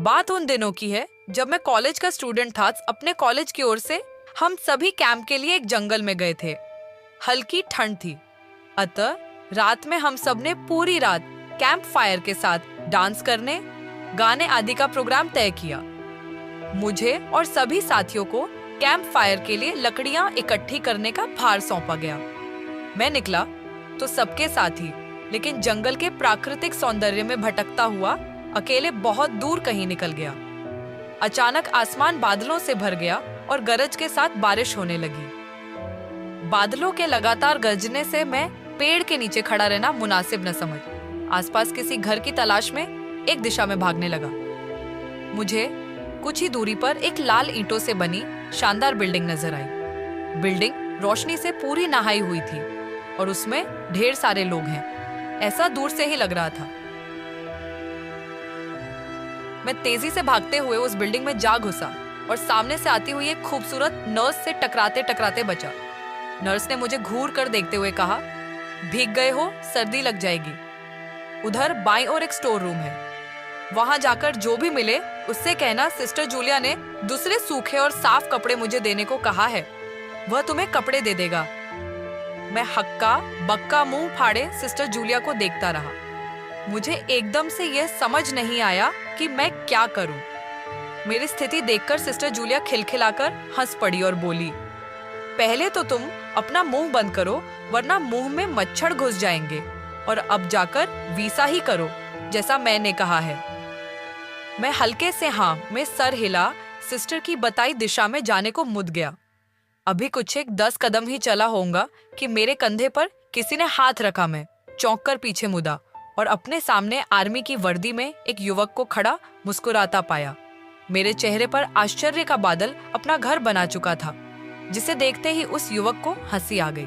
बात उन दिनों की है जब मैं कॉलेज का स्टूडेंट था। अपने कॉलेज की ओर से हम सभी कैंप के लिए एक जंगल में गए थे। हल्की ठंड थी, अतः रात में हम सब ने पूरी रात कैंप फायर के साथ डांस करने, गाने आदि का प्रोग्राम तय किया। मुझे और सभी साथियों को कैंप फायर के लिए लकड़ियां इकट्ठी करने का भार सौंपा गया। मैं निकला तो सबके साथ ही, लेकिन जंगल के प्राकृतिक सौंदर्य में भटकता हुआ अकेले बहुत दूर कहीं निकल गया। अचानक आसमान बादलों से भर गया और गरज के साथ बारिश होने लगी। बादलों के लगातार गरजने से मैं पेड़ के नीचे खड़ा रहना मुनासिब न समझ आसपास किसी घर की तलाश में एक दिशा में भागने लगा। मुझे कुछ ही दूरी पर एक लाल ईंटों से बनी शानदार बिल्डिंग नजर आई। बिल्डिंग रोशनी से पूरी नहाई हुई थी और उसमें ढेर सारे लोग हैं, ऐसा दूर से ही लग रहा था। मैं तेजी से भागते हुए उस बिल्डिंग में जा घुसा और सामने से आती हुई एक खूबसूरत नर्स से टकराते टकराते बचा। नर्स ने मुझे घूर कर देखते हुए कहा, भीग गए हो, सर्दी लग जाएगी। उधर बाईं ओर एक स्टोर रूम है, वहां जाकर जो भी मिले उससे कहना सिस्टर जूलिया ने दूसरे सूखे और साफ कपड़े मुझे देने को कहा है, वह तुम्हें कपड़े दे देगा। मैं हक्का बक्का मुंह फाड़े सिस्टर जूलिया को देखता रहा। मुझे एकदम से यह समझ नहीं आया कि मैं क्या करूं। मेरी स्थिति देखकर सिस्टर जूलिया खिलखिलाकर हंस पड़ी और बोली, पहले तो तुम अपना मुंह बंद करो, वरना मुंह में मच्छर घुस जाएंगे, और अब जाकर वीसा ही करो जैसा मैंने कहा है। मैं हल्के से हाँ में सर हिला सिस्टर की बताई दिशा में जाने को मुड़ गया। अभी कुछ एक 10 कदम ही चला होऊंगा कि मेरे कंधे पर किसी ने हाथ रखा। मैं चौंक कर पीछे मुड़ा और अपने सामने आर्मी की वर्दी में एक युवक को खड़ा मुस्कुराता पाया। मेरे चेहरे पर आश्चर्य का बादल अपना घर बना चुका था, जिसे देखते ही उस युवक को हंसी आ गई।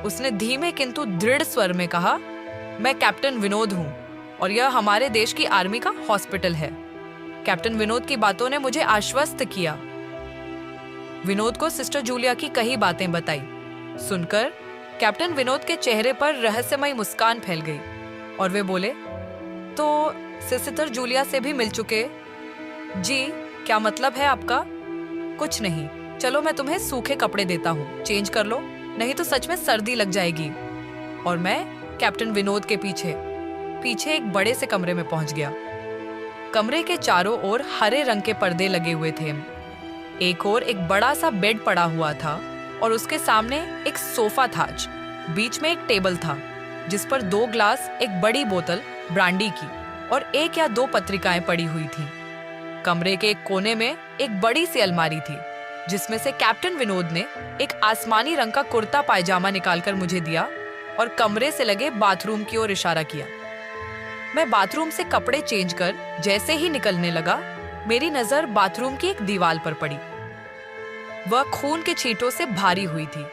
उसने धीमे किंतु दृढ़ स्वर में कहा, मैं कैप्टन विनोद हूँ और यह हमारे देश की आर्मी का हॉस्पिटल है। कैप्टन विनोद की बातों ने मुझे आश्वस्त किया। विनोद को सिस्टर जूलिया की कई बातें बताई। सुनकर कैप्टन विनोद के चेहरे पर रहस्यमय मुस्कान फैल गई और वे बोले, तो सिस्टर जूलिया से भी मिल चुके? जी, क्या मतलब है आपका? कुछ नहीं, चलो मैं तुम्हें सूखे कपड़े देता हूँ, चेंज कर लो, नहीं तो सच में सर्दी लग जाएगी। और मैं कैप्टन विनोद के पीछे पीछे एक बड़े से कमरे में पहुंच गया। कमरे के चारों ओर हरे रंग के पर्दे लगे हुए थे। एक ओर एक बड़ा सा बेड पड़ा हुआ था और उसके सामने एक सोफा था। बीच में एक टेबल था जिस पर 2 ग्लास, एक बड़ी बोतल ब्रांडी की और 1 या 2 पत्रिकाएं पड़ी हुई थीं। कमरे के एक कोने में एक बड़ी सी अलमारी थी जिसमें से कैप्टन विनोद ने एक आसमानी रंग का कुर्ता पायजामा निकालकर मुझे दिया और कमरे से लगे बाथरूम की ओर इशारा किया। मैं बाथरूम से कपड़े चेंज कर जैसे ही निकलने लगा, मेरी नजर बाथरूम की एक दीवार पर पड़ी। वह खून के छींटों से भारी हुई थी।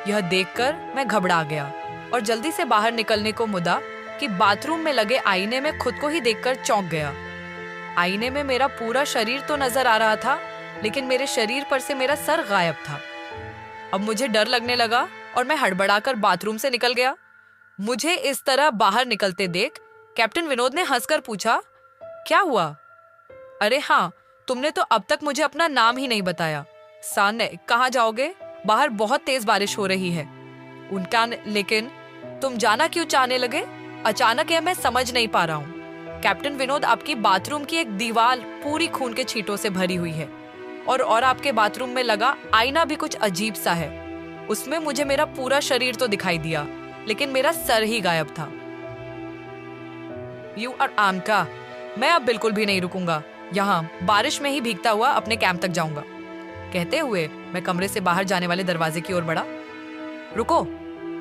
यह देखकर मैं घबरा गया और जल्दी से बाहर निकलने को मुड़ा कि बाथरूम में लगे आईने में खुद को ही देखकर चौंक गया। आईने में मेरा पूरा शरीर तो नजर आ रहा था, लेकिन मेरे शरीर पर से मेरा सर गायब था। अब मुझे डर लगने लगा और मैं हड़बड़ाकर बाथरूम से निकल गया। मुझे इस तरह बाहर निकलते देख कैप्टन विनोद ने हंसकर पूछा, क्या हुआ? अरे हाँ, तुमने तो अब तक मुझे अपना नाम ही नहीं बताया। साने, कहाँ जाओगे? बाहर बहुत तेज बारिश हो रही है। उनका लेकिन तुम जाना क्यों चाहने लगे? अचानक है, मैं समझ नहीं पा रहा हूँ। कैप्टन विनोद, आपकी बाथरूम की एक दीवार पूरी खून के छींटों से भरी हुई है और आपके बाथरूम में लगा आईना भी कुछ अजीब सा है। उसमें मुझे मेरा पूरा शरीर तो दिखाई दिया, लेकिन मेरा सर ही गायब था। यू आर आमका, मैं अब बिल्कुल भी नहीं रुकूंगा, यहाँ बारिश में ही भीगता हुआ अपने कैंप तक जाऊंगा। कहते हुए मैं कमरे से बाहर जाने वाले दरवाजे की ओर बढ़ा। रुको!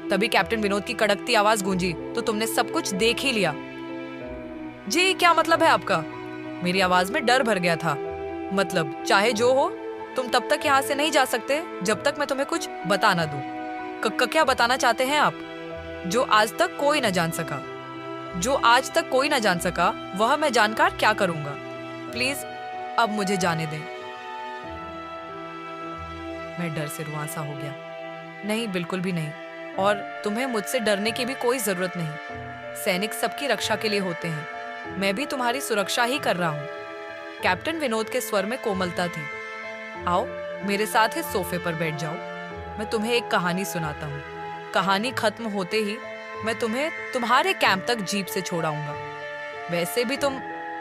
तभी कैप्टन विनोद की कड़कती आवाज गूंजी, तो तुमने सब कुछ देख ही लिया? जी, क्या मतलब है आपका? मेरी आवाज में डर भर गया था। मतलब चाहे जो हो, तुम तब तक यहाँ से नहीं जा सकते जब तक मैं तुम्हें कुछ बता ना दूं। क्या बताना चाहते हैं आप? जो आज तक कोई न जान सका। जो आज तक कोई न जान सका, वह मैं जानकर क्या करूंगा? प्लीज अब मुझे जाने दें। मैं डर से रुआंसा हो गया। नहीं, बिल्कुल भी नहीं, और तुम्हें मुझसे डरने की भी कोई जरूरत नहीं। सैनिक सबकी रक्षा के लिए होते हैं। मैं भी तुम्हारी सुरक्षा ही कर रहा हूँ। कैप्टन विनोद के स्वर में कोमलता थी। आओ मेरे साथ इस सोफे पर बैठ जाओ, मैं तुम्हें एक कहानी सुनाता हूँ। कहानी खत्म होते ही मैं तुम्हें तुम्हारे कैंप तक जीप से छोड़ाऊंगा। वैसे भी तुम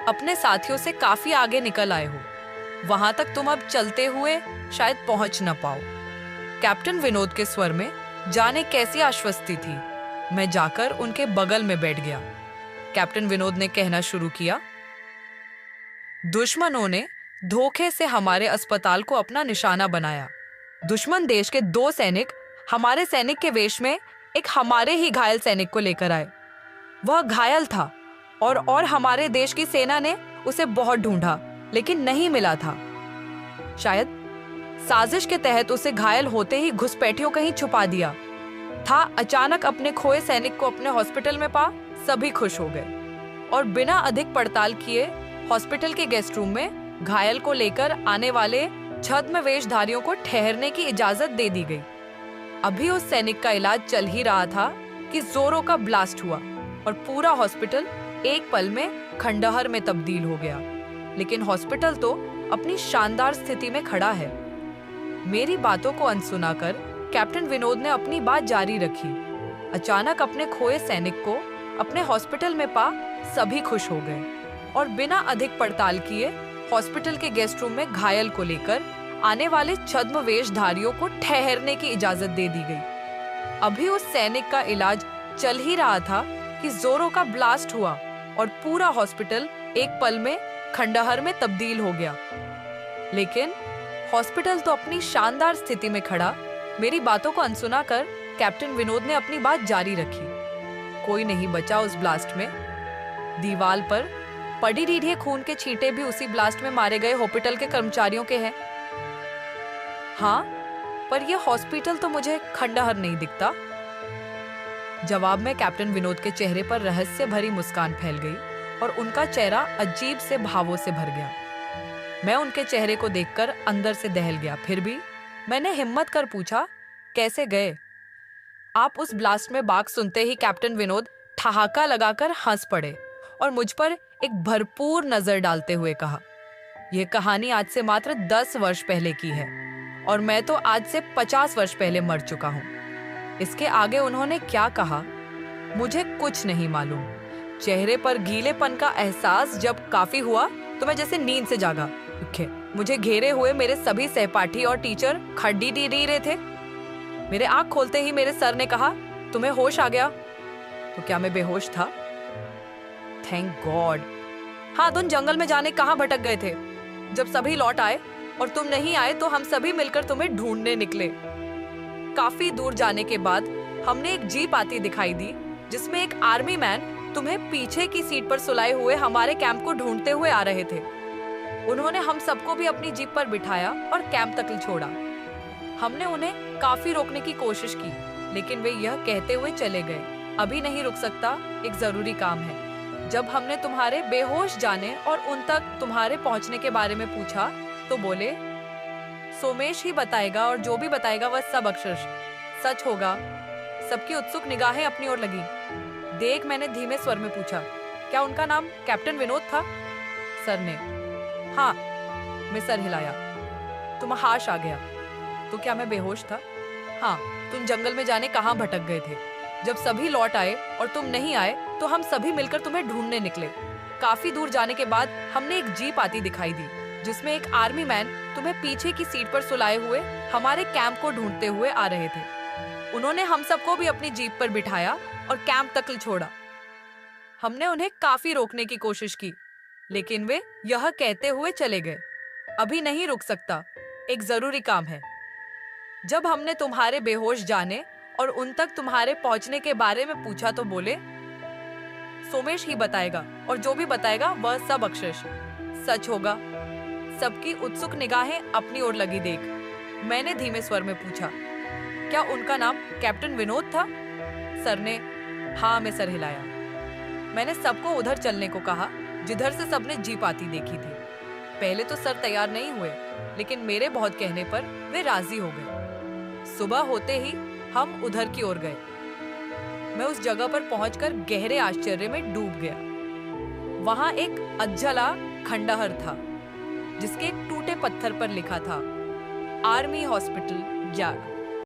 अपने साथियों से काफी आगे निकल आए हो, वहां तक तुम अब चलते हुए शायद पहुंच न पाओ। कैप्टन विनोद के स्वर में जाने कैसी आश्वस्ति थी। मैं जाकर उनके बगल में बैठ गया। कैप्टन विनोद ने कहना शुरू किया, दुश्मनों ने धोखे से हमारे अस्पताल को अपना निशाना बनाया। दुश्मन देश के 2 सैनिक हमारे सैनिक के वेश में एक हमारे ही घायल सैनिक को लेकर आए। वह घायल था और हमारे देश की सेना ने उसे बहुत ढूंढा लेकिन नहीं मिला था। शायद साजिश के तहत उसे घायल होते ही घुसपैठियों कहीं छुपा दिया था। अचानक अपने खोए सैनिक को अपने हॉस्पिटल में पा सभी खुश हो गए और बिना अधिक पड़ताल किए हॉस्पिटल के गेस्ट रूम में घायल को लेकर आने वाले छद्म वेशधारियों को ठहरने की इजाजत दे दी गई। अभी उस सैनिक का इलाज चल ही रहा था कि जोरों का ब्लास्ट हुआ और पूरा हॉस्पिटल एक पल में खंडहर में तब्दील हो गया। लेकिन हॉस्पिटल तो अपनी शानदार स्थिति में खड़ा है। मेरी बातों को अनसुना कर कैप्टन विनोद ने अपनी बात जारी रखी। अचानक अपने खोए सैनिक को अपने हॉस्पिटल में पा सभी खुश हो गए और बिना अधिक पड़ताल किए हॉस्पिटल के गेस्ट रूम में घायल को लेकर आने वाले छद्म वेशधारियों को ठहरने की इजाजत दे दी गई। अभी उस सैनिक का इलाज चल ही रहा था कि जोरों का ब्लास्ट हुआ और पूरा हॉस्पिटल एक पल में खंडहर में तब्दील हो गया। लेकिन हॉस्पिटल तो अपनी शानदार स्थिति में खड़ा। मेरी बातों को अनसुना कर कैप्टन विनोद ने अपनी बात जारी रखी। कोई नहीं बचा उस ब्लास्ट में। दीवार पर पड़ी रीढ़े खून के छींटे भी उसी ब्लास्ट में मारे गए हॉस्पिटल के कर्मचारियों के हैं। हाँ, पर यह हॉस्पिटल तो मुझे खंडहर नहीं दिखता। जवाब में कैप्टन विनोद के चेहरे पर रहस्य भरी मुस्कान फैल गई और उनका चेहरा अजीब से भावों से भर गया। मैं उनके चेहरे को देखकर अंदर से दहल गया। फिर भी मैंने हिम्मत कर पूछा, कैसे गए आप? उस ब्लास्ट में बात सुनते ही कैप्टन विनोद ठहाका लगाकर हंस पड़े और मुझ पर एक भरपूर नजर डालते हुए कहा, यह कहानी आज से मात्र 10 वर्ष पहले की है और मैं तो आज से 50 वर्ष पहले मर चुका हूँ। इसके आगे उन्होंने क्या कहा मुझे कुछ नहीं मालूम। चेहरे पर गीलेपन का एहसास जब काफी हुआ तो मैं जैसे नींद से जागा। मुझे घेरे हुए मेरे सभी सहपाठी और टीचर खड्डी दी रहे थे। मेरे आंख खोलते ही मेरे सर ने कहा, तुम्हें होश आ गया? तो क्या मैं बेहोश था? Thank God. हाँ, तुम जंगल में जाने कहाँ भटक गए थे? जब सभी लौट आए और तुम नहीं आए तो हम सभी मिलकर तुम्हें ढूंढने निकले। काफी दूर जाने के बाद हमने एक जीप आती दिखाई दी जिसमें एक आर्मी मैन तुम्हें पीछे की सीट पर सुलाए हुए हमारे कैंप को ढूंढते हुए आ रहे थे। उन्होंने हम सबको भी अपनी जीप पर बिठाया और कैंप तक छोड़ा। हमने उन्हें काफी रोकने की कोशिश की लेकिन वे यह कहते हुए चले गए, अभी नहीं रुक सकता, एक जरूरी काम है। जब हमने तुम्हारे बेहोश जाने और उन तक तुम्हारे पहुंचने के बारे में पूछा तो बोले, सोमेश ही बताएगा और जो भी बताएगा वह सब अक्षरश सच होगा। सबकी उत्सुक निगाहें अपनी ओर लगी। देख, मैंने धीमे स्वर में पूछा, क्या उनका नाम कैप्टन विनोद था? सर ने हाँ। मैं सर हिलाया। तुम हाश आ गया। तो क्या मैं बेहोश था? हाँ। तुम जंगल में जाने कहाँ भटक गए थे? जब सभी लौट आए और तुम नहीं आए तो हम सभी मिलकर तुम्हें ढूंढने निकले। काफी दूर जाने के बाद हमने एक जीप आती दिखाई दी जिसमें एक आर्मी मैन तुम्हें पीछे की सीट पर सुलाए हुए हमारे कैंप को ढूंढते हुए आ रहे थे। उन्होंने हम सबको भी अपनी जीप पर बिठाया और कैंप तक छोड़ा। हमने उन्हें काफी रोकने की कोशिश की लेकिन वे यह कहते हुए चले गए, अभी नहीं रुक सकता, एक जरूरी काम है। जब हमने तुम्हारे बेहोश जाने और उन तक तुम्हारे पहुंचने के बारे में पूछा तो बोले, सोमेश ही बताएगा और जो भी बताएगा वह सब अक्षरश सच होगा। सबकी उत्सुक निगाहें अपनी ओर लगी देख मैंने धीमे स्वर में पूछा, क्या उनका नाम कैप्टन विनोद था? सर ने हाँ में सर हिलाया। मैंने सबको उधर चलने को कहा जिधर से सबने जीप आती देखी थी। पहले तो सर तैयार नहीं हुए लेकिन मेरे बहुत कहने पर वे राजी हो गए। सुबह होते ही हम उधर की ओर गए। मैं उस जगह पर पहुंचकर गहरे आश्चर्य में डूब गया। वहां एक अज्जला खंडहर था जिसके एक टूटे पत्थर पर लिखा था आर्मी हॉस्पिटल 11।